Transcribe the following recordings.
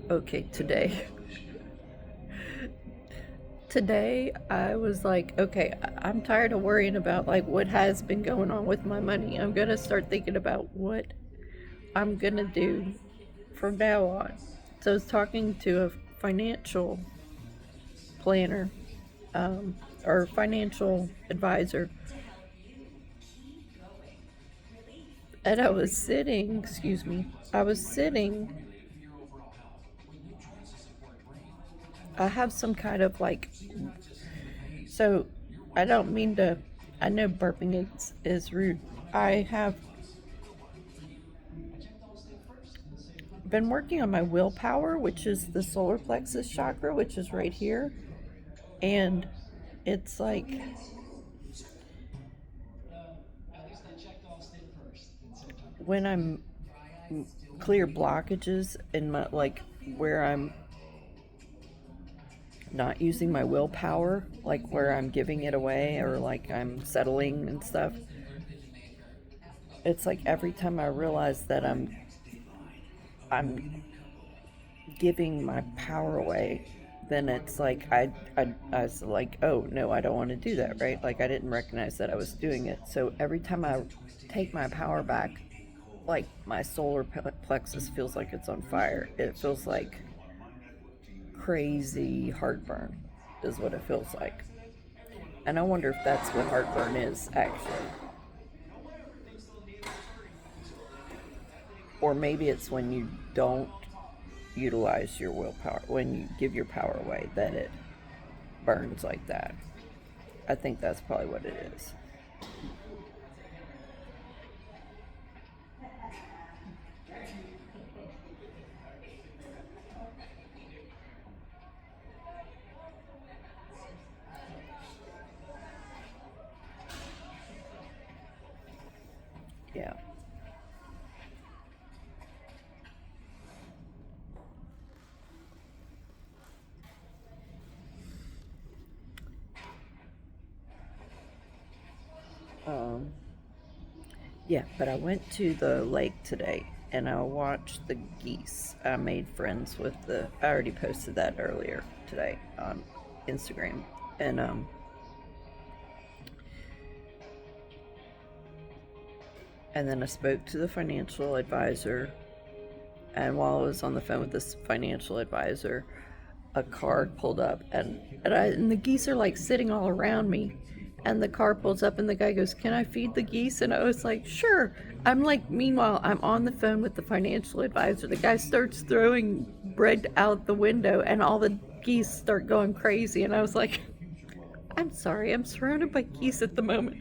Okay, today I was like, okay, I'm tired of worrying about like what has been going on with my money. I'm gonna start thinking about what I'm gonna do from now on. So I was talking to a financial planner, um, or financial advisor, and I was sitting. I have some kind of like, so I don't mean to, I know burping is rude. I have been working on my willpower, which is the solar plexus chakra, which is right here. And it's like when I'm clear blockages in my, like, where I'm not using my willpower, like where I'm giving it away or like I'm settling and stuff. It's like every time I realize that I'm giving my power away, then it's like I was like, oh no, I don't want to do that, right? Like I didn't recognize that I was doing it. So every time I take my power back, like my solar plexus feels like it's on fire. It feels like crazy heartburn, is what it feels like. And I wonder if that's what heartburn is actually. Or maybe it's when you don't utilize your willpower, when you give your power away, that it burns like that. I think that's probably what it is. Yeah. Um, yeah, but I went to the lake today and I watched the geese. I made friends with I already posted that earlier today on Instagram. And, and then I spoke to the financial advisor. And while I was on the phone with this financial advisor, a car pulled up, and the geese are like sitting all around me. And the car pulls up, and the guy goes, "Can I feed the geese?" And I was like, "Sure." I'm like, meanwhile, I'm on the phone with the financial advisor. The guy starts throwing bread out the window, and all the geese start going crazy. And I was like, "I'm sorry, I'm surrounded by geese at the moment."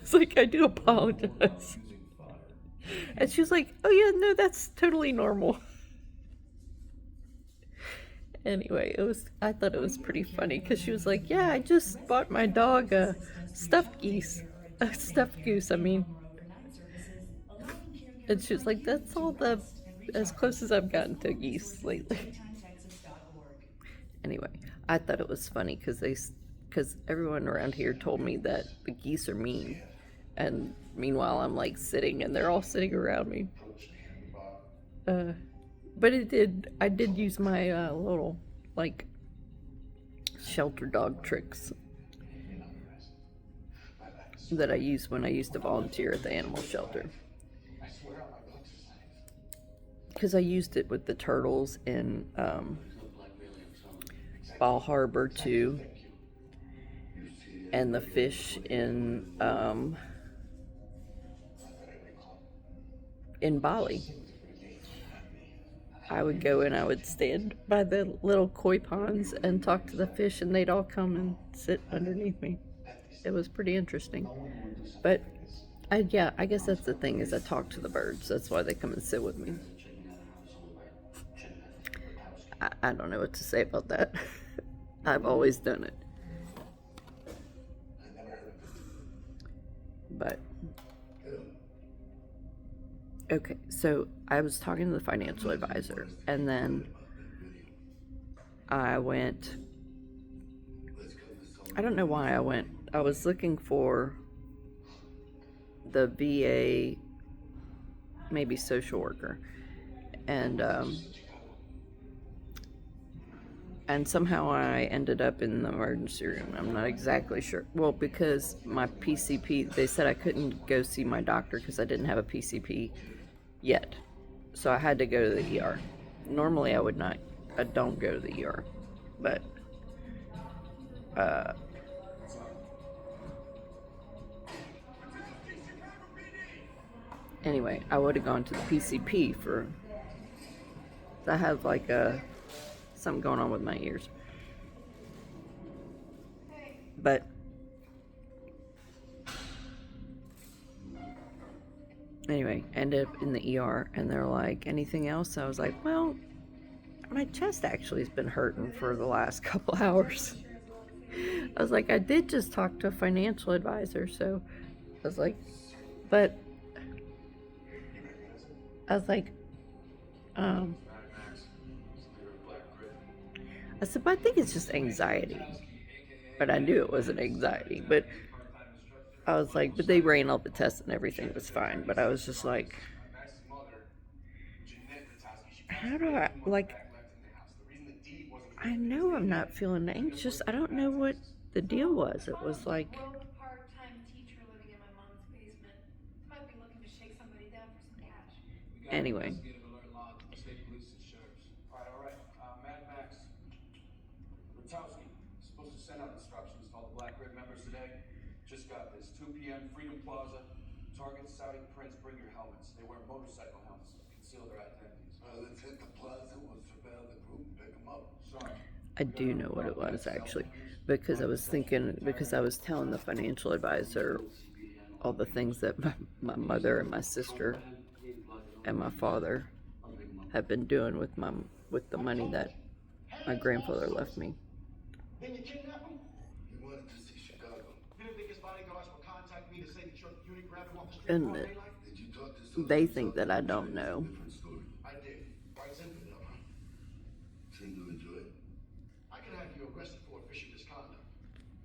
It's like, I do apologize. And she was like, "Oh, yeah, no, that's totally normal." Anyway, I thought it was pretty funny because she was like, "Yeah, I just bought my dog a stuffed geese, a stuffed goose. I mean," and she was like, "That's all the as close as I've gotten to geese lately." Anyway, I thought it was funny because everyone around here told me that the geese are mean, and meanwhile I'm like sitting and they're all sitting around me. Uh, but I did use my little like shelter dog tricks that I used when I used to volunteer at the animal shelter. Because I used it with the turtles in Ball Harbor too, and the fish in Bali. I would go and I would stand by the little koi ponds and talk to the fish, and they'd all come and sit underneath me. It was pretty interesting. But yeah, I guess that's the thing is I talk to the birds. That's why they come and sit with me. I don't know what to say about that. I've always done it. But okay, so I was talking to the financial advisor, and then I went. I don't know why I went. I was looking for the VA, maybe social worker, and And somehow I ended up in the emergency room. I'm not exactly sure. Well, because my PCP, they said I couldn't go see my doctor because I didn't have a PCP yet. So I had to go to the ER. Normally I would not, I don't go to the ER. But, uh, anyway, I would have gone to the PCP for, I have like something going on with my ears. But anyway, ended up in the ER, and they're like, anything else? I was like, well, my chest actually has been hurting for the last couple hours. I was like, I did just talk to a financial advisor, so I was like, but I was like, um, I said, but I think it's just anxiety. But I knew it wasn't anxiety. But I was like, but they ran all the tests and everything was fine. But I was just like, how do I, like, I know I'm not feeling anxious. I don't know what the deal was. It was like, Broke part-time teacher living in my mom's basement. Might be looking to shake somebody down for some cash. anyway. All right. Mad Max. Rutowski, supposed to send out instructions to all the Black Grid members today. Just got this. 2 p.m. Freedom Plaza. Target Saudi Prince. Bring your helmets. They wear motorcycle helmets. Conceal their identities. Let's hit the plaza. We'll surveil the group and pick them up. Sorry. I do know what it was actually, because I was thinking, because I was telling the financial advisor all the things that my mother and my sister and my father have been doing with the money that my grandfather left me. Then you kidnap him? He wanted to see Chicago. You didn't think his bodyguards would contact me to say that you're unit grabbing off the street And broad daylight? Did you talk to someone? they think that I don't know, Different story. I did. Why is it up, huh? Seem to enjoy it. I can have you arrested for official misconduct.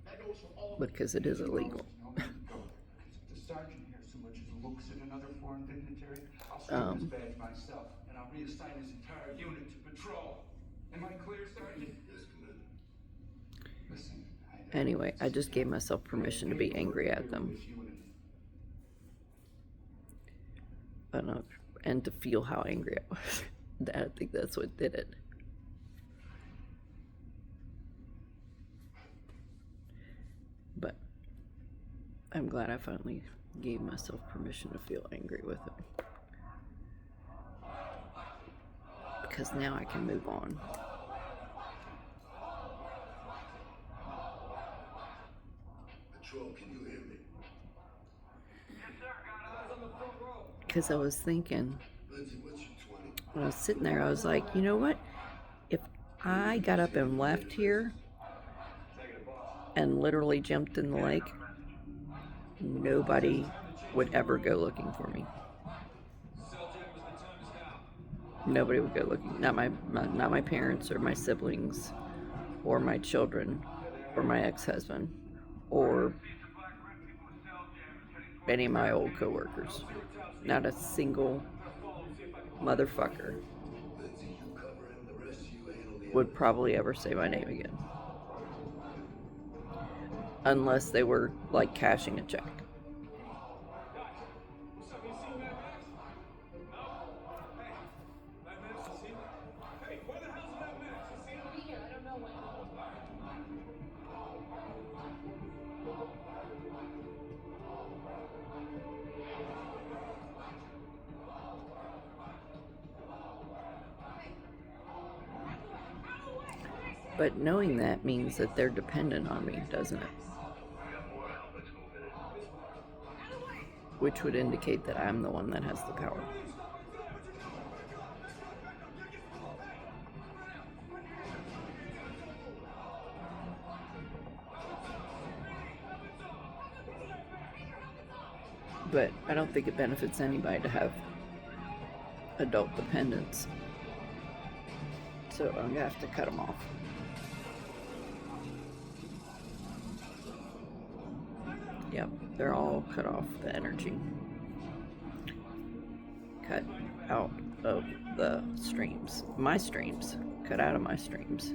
That goes for all. because it is illegal. If the sergeant here so much as looks at another foreign dignitary, I'll strip his badge myself, and I'll reassign his entire unit to patrol. Am I clear, Sergeant? Yes, Commander. Listen, Anyway, I just gave myself permission to be angry at them, and to feel how angry I was. I think that's what did it. But I'm glad I finally gave myself permission to feel angry with it, because now I can move on. Patrol, can you hear me? Because I was thinking, Lindsay, what's your 20? when I was sitting there, I was like, you know what? If I got up and left here and literally jumped in the lake, nobody would ever go looking for me. Nobody would go looking. Not my parents or my siblings or my children or my ex-husband or any of my old coworkers. Not a single motherfucker Lindsay, you cover him. The rest of you handle the would probably ever say my name again. Unless they were like cashing a check. But knowing that means that they're dependent on me, doesn't it? Which would indicate that I'm the one that has the power. But I don't think it benefits anybody to have adult dependents. So I'm gonna have to cut them off. Yep, they're all cut off, the energy. Cut out of the streams. My streams. Cut out of my streams.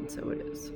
and so it is.